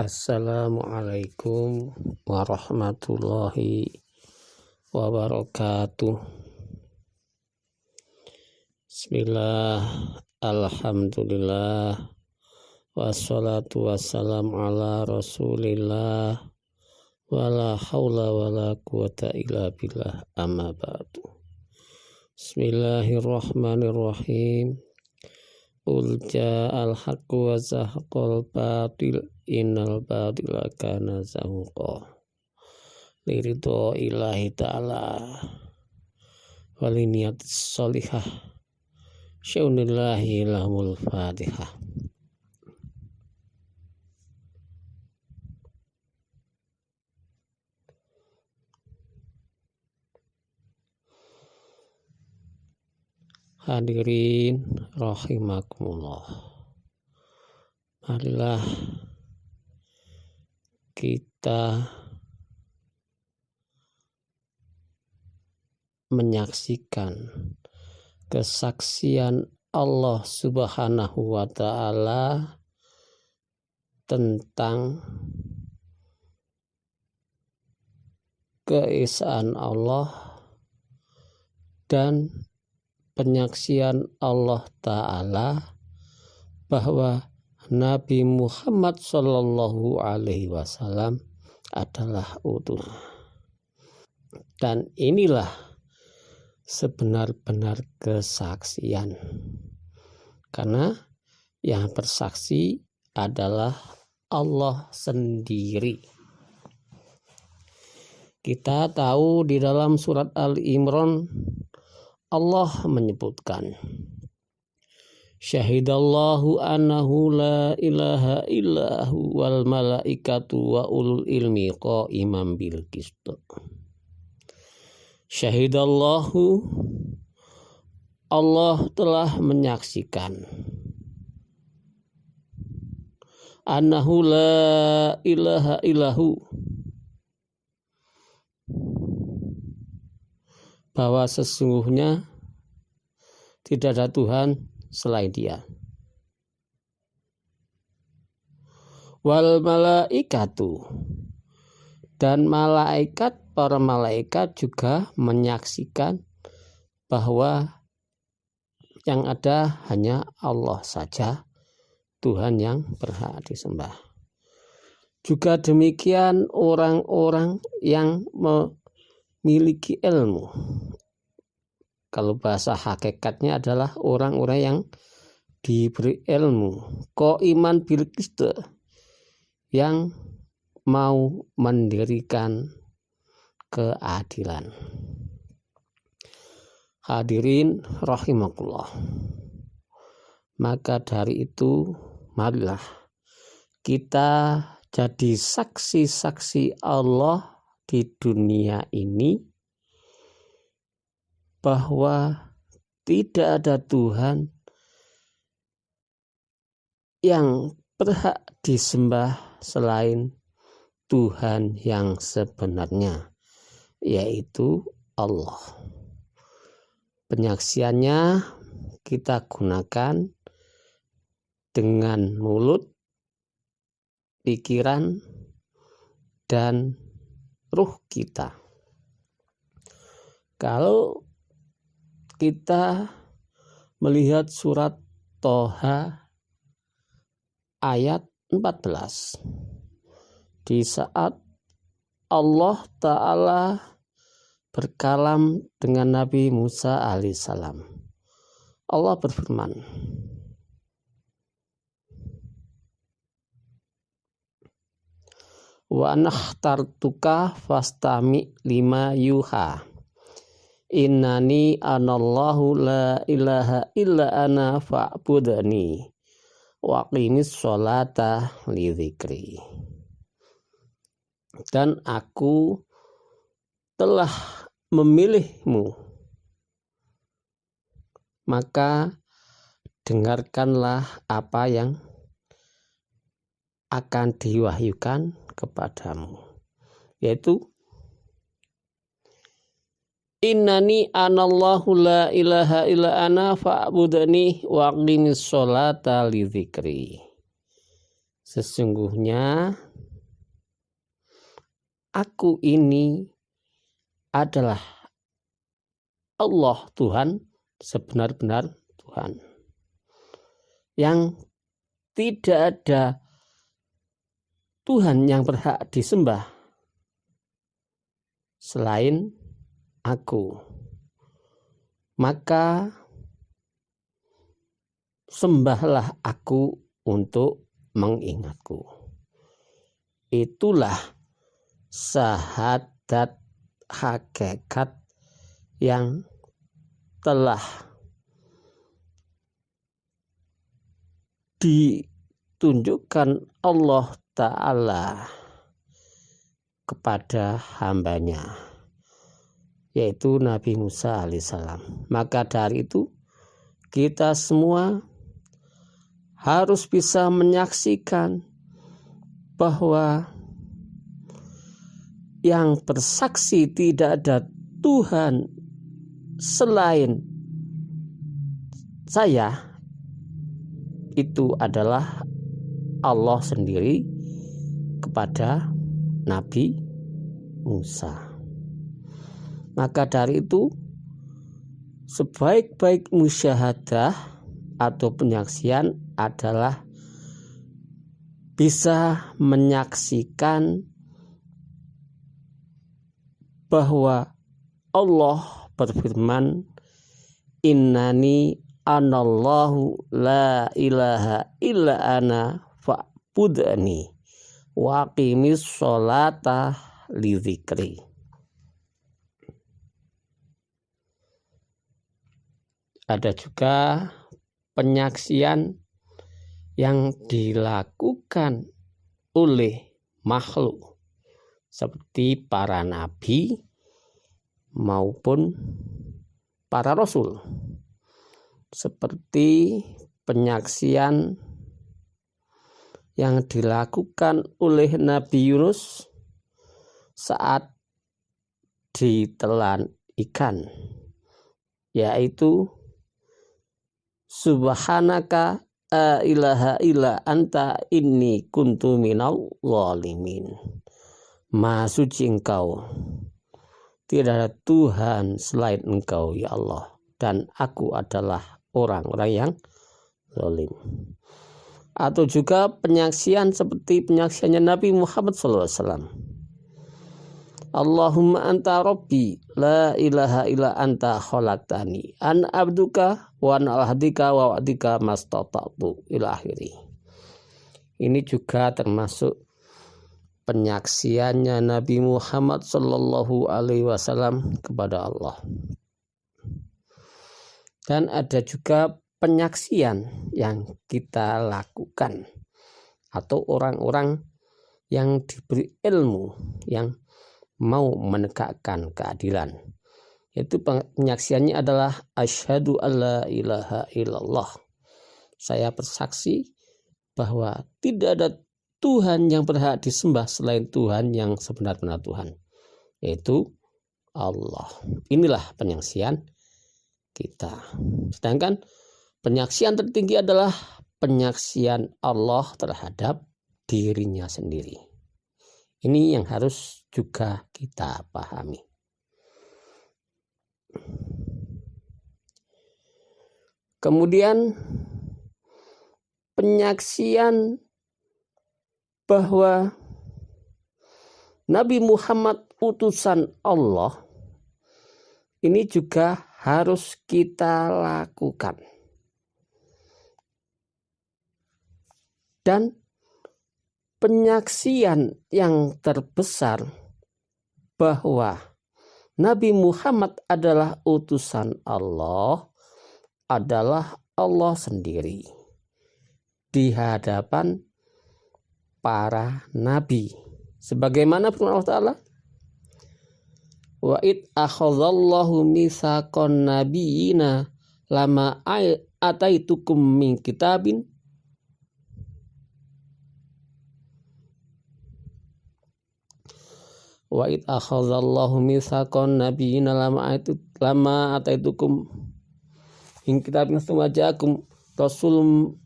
Assalamualaikum warahmatullahi wabarakatuh. Bismillah, alhamdulillah, wassalatu wassalamu ala rasulillah, wala hawla wala quwata illa billah, amma ba'du. Bismillahirrahmanirrahim. Qul ja'al haqqu wa zahaqal batil innal batila kana zahuqa. Liridho ilahi ta'ala waliniyat sholihah sya'unillahi lahumul fatihah. Hadirin rahimakumullah, marilah kita menyaksikan kesaksian Allah Subhanahu wa ta'ala tentang keesaan Allah dan penyaksian Allah Ta'ala bahwa Nabi Muhammad Sallallahu Alaihi Wasallam adalah utusan. Dan inilah sebenar-benar kesaksian, karena yang bersaksi adalah Allah sendiri. Kita tahu di dalam surat Al-Imran Allah menyebutkan, syahidallahu annahu la ilaha illahu wal malaikatu wa ulul ilmi qaiman bil qist. Syahidallahu, Allah telah menyaksikan, annahu la ilaha illahu, bahwa sesungguhnya tidak ada Tuhan selain Dia. Wal malaikatu, dan malaikat, para malaikat juga menyaksikan bahwa yang ada hanya Allah saja, Tuhan yang berhak disembah. Juga demikian orang-orang yang memiliki ilmu. Kalau bahasa hakikatnya adalah orang-orang yang diberi ilmu, qaiman bil qist, yang mau mendirikan keadilan. Hadirin rahimakumullah, maka dari itu marilah kita jadi saksi-saksi Allah di dunia ini bahwa tidak ada Tuhan yang berhak disembah selain Tuhan yang sebenarnya, yaitu Allah. Penyaksiannya kita gunakan dengan mulut, pikiran, dan ruh kita. Kalau kita melihat surat Toha ayat 14, di saat Allah Ta'ala berkalam dengan Nabi Musa alaihissalam, Allah berfirman, wa nakhtartuka fastami lima yuha innani anallahu la ilaha illa ana fa'budani wa qimis sholata li dzikri. Dan aku telah memilihmu, maka dengarkanlah apa yang akan diwahyukan kepadamu, yaitu innani anallahu la ilaha illa ana fa'budani wa qimis sholata li dzikri. sesungguhnya aku ini adalah Allah Tuhan, sebenar-benar Tuhan, yang tidak ada Tuhan yang berhak disembah selain aku. Maka sembahlah aku untuk mengingatku. Itulah syahadat hakikat yang telah ditunjukkan Allah Ta'ala kepada hambanya, yaitu Nabi Musa alaihissalam. Maka dari itu kita semua harus bisa menyaksikan bahwa yang bersaksi tidak ada Tuhan selain saya itu adalah Allah sendiri kepada Nabi Musa. Maka dari itu sebaik-baik musyahadah atau penyaksian adalah bisa menyaksikan bahwa Allah berfirman, innani anallahu la ilaha illa ana fa'budni wa aqimis sholata li dzikri. Ada juga penyaksian yang dilakukan oleh makhluk seperti para nabi maupun para rasul, seperti penyaksian yang dilakukan oleh Nabi Yunus saat ditelan ikan, yaitu subhanaka la ilaha illa anta inni kuntu minal zalimin. Maha suci Engkau, tidak ada Tuhan selain Engkau ya Allah, dan aku adalah orang-orang yang zalim. Atau juga penyaksian seperti penyaksiannya Nabi Muhammad SAW. Allahumma anta rabbi la ilaha illa anta khalaqtani an abduka wa an ahdika wa wa'dika mastata'tu ila akhiri. Ini juga termasuk penyaksiannya Nabi Muhammad SAW kepada Allah. Dan ada juga penyaksian yang kita lakukan atau orang-orang yang diberi ilmu yang mau menegakkan keadilan. Itu penyaksiannya adalah asyhadu alla ilaha illallah. Saya bersaksi bahwa tidak ada Tuhan yang berhak disembah selain Tuhan yang sebenar-benar Tuhan, yaitu Allah. Inilah penyaksian kita. Sedangkan penyaksian tertinggi adalah penyaksian Allah terhadap dirinya sendiri. Ini yang harus juga kita pahami. Kemudian penyaksian bahwa Nabi Muhammad utusan Allah ini juga harus kita lakukan. Dan penyaksian yang terbesar bahwa Nabi Muhammad adalah utusan Allah adalah Allah sendiri di hadapan para nabi. Sebagaimana firman Allah Ta'ala, wa id akhadallahu mitsaqan nabiyina lama ataitukum min kitabin wa id akhadallahu mitsaqan nabiyina lama ataitukum min kitabin tsumma ja'akum rasulun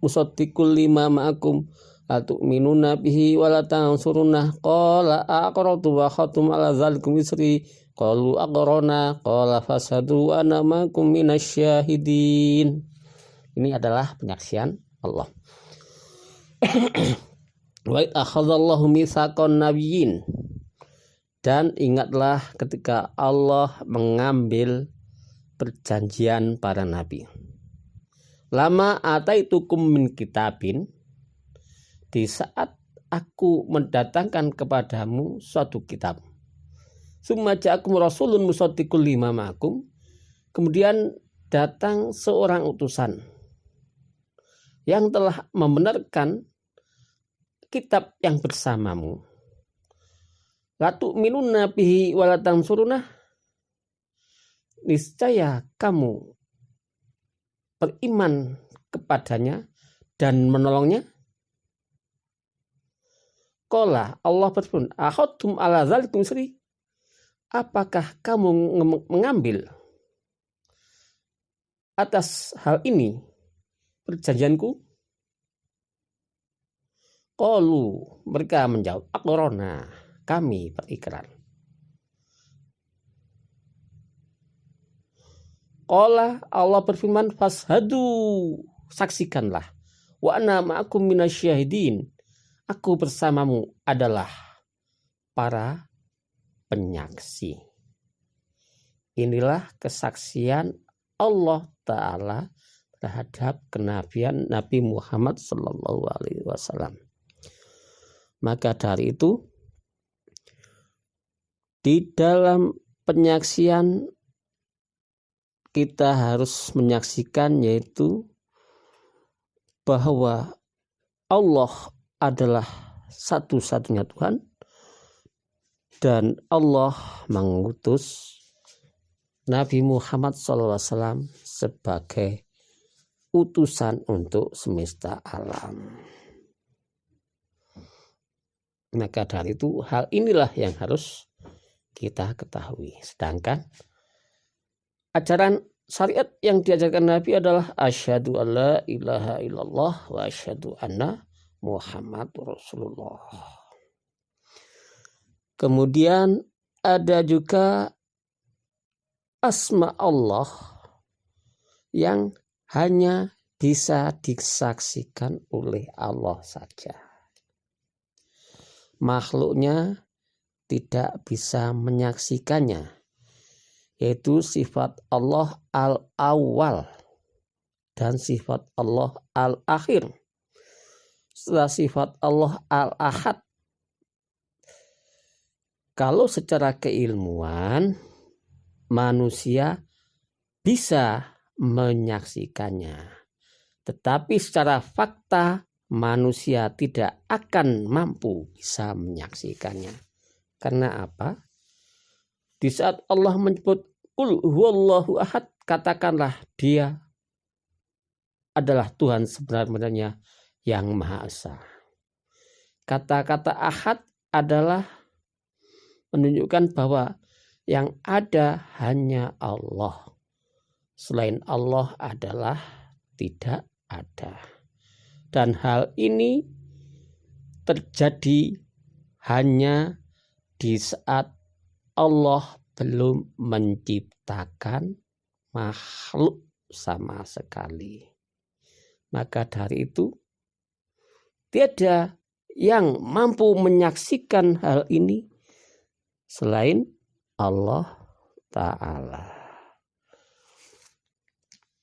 musaddiqul lima ma'akum la tu'minuna bihi wa la tansurunah qala aqrartu wa khatum ala dzalikum isri qalu aqrarna qala fasadu ana ma'akum minasyahidin. Ini adalah penyaksian Allah. Wa akhadallahu mitsaqan nabiyyin, dan ingatlah ketika Allah mengambil perjanjian para nabi. Lama ataitukum min kitabin, di saat aku mendatangkan kepadamu suatu kitab. Summa ja'akum rasulun musaddiqul lima ma'akum, kemudian datang seorang utusan yang telah membenarkan kitab yang bersamamu. La tu'minuna bihi wa la tansurunah, niscaya kamu beriman kepadanya dan menolongnya. Qala, Allah berfirman, akhadtum ala dzalikum isri, apakah kamu mengambil atas hal ini perjanjianku? Qalu, mereka menjawab, aqrarna, kami berikrar. Qala, Allah berfirman, fashadu, saksikanlah, wa ana ma'akum minasyahidin, aku bersamamu adalah para penyaksi. Inilah kesaksian Allah Ta'ala terhadap kenabian Nabi Muhammad Sallallahu Alaihi Wasallam. Maka dari itu, di dalam penyaksian kita harus menyaksikan, yaitu bahwa Allah adalah satu-satunya Tuhan dan Allah mengutus Nabi Muhammad SAW sebagai utusan untuk semesta alam. Maka dari itu hal inilah yang harus kita ketahui. Sedangkan ajaran syariat yang diajarkan Nabi adalah asyhadu alla ilaha illallah wa asyhadu anna Muhammadur Rasulullah. Kemudian ada juga asma Allah yang hanya bisa disaksikan oleh Allah saja. Makhluknya tidak bisa menyaksikannya, yaitu sifat Allah al-awwal dan sifat Allah al-akhir. Setelah sifat Allah al-ahad, kalau secara keilmuan manusia bisa menyaksikannya, tetapi secara fakta manusia tidak akan mampu bisa menyaksikannya. Karena apa? Di saat Allah menyebut Qul huwallahu ahad, katakanlah dia adalah Tuhan sebenarnya yang Maha Esa. Kata-kata ahad adalah menunjukkan bahwa yang ada hanya Allah. Selain Allah adalah tidak ada. Dan hal ini terjadi hanya di saat Allah belum menciptakan makhluk sama sekali. Maka dari itu tiada yang mampu menyaksikan hal ini selain Allah Ta'ala.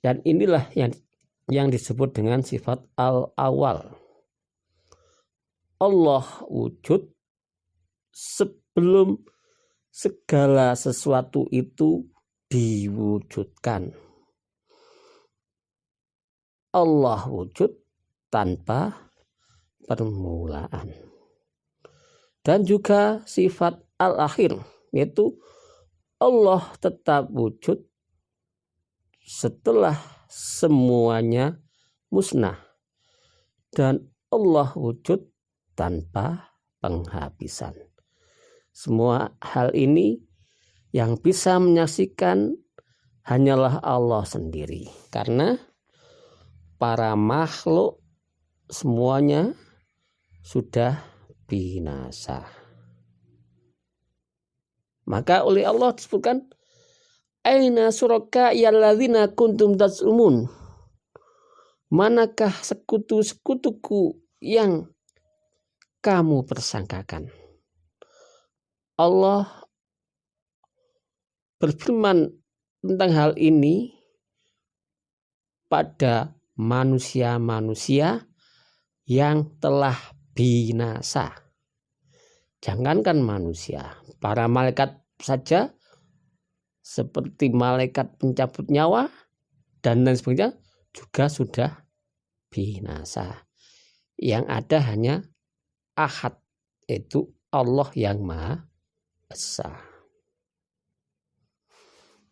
Dan inilah yang disebut dengan sifat al-awal. Allah wujud sebelum segala sesuatu itu diwujudkan. Allah wujud tanpa permulaan. Dan juga sifat al-akhir, yaitu Allah tetap wujud setelah semuanya musnah, dan Allah wujud tanpa penghabisan. Semua hal ini yang bisa menyaksikan hanyalah Allah sendiri, karena para makhluk semuanya sudah binasa. Maka oleh Allah disebutkan, aina suraka yalladzina kuntum tas'umun. Manakah sekutu-sekutuku yang kamu persangkakan? Allah berfirman tentang hal ini pada manusia-manusia yang telah binasa. Jangankan manusia, para malaikat saja seperti malaikat pencabut nyawa dan lain sebagainya juga sudah binasa. Yang ada hanya Ahad, itu Allah yang Maha Esa.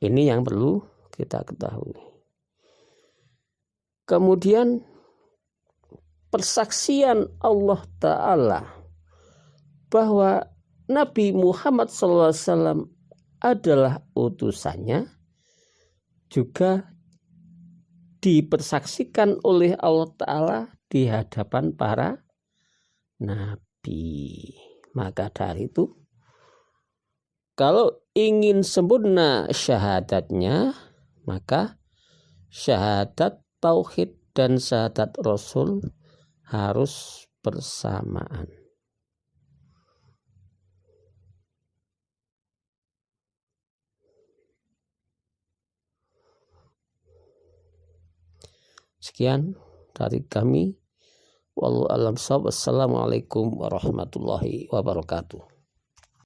Ini yang perlu kita ketahui. Kemudian persaksian Allah Ta'ala bahwa Nabi Muhammad SAW adalah utusannya juga dipersaksikan oleh Allah Ta'ala di hadapan para nabi. Maka dari itu, kalau ingin sempurna syahadatnya, maka syahadat tauhid dan syahadat Rasul harus bersamaan. Sekian dari kami. Wallahu a'lam bishawab. Wassalamualaikum warahmatullahi wabarakatuh.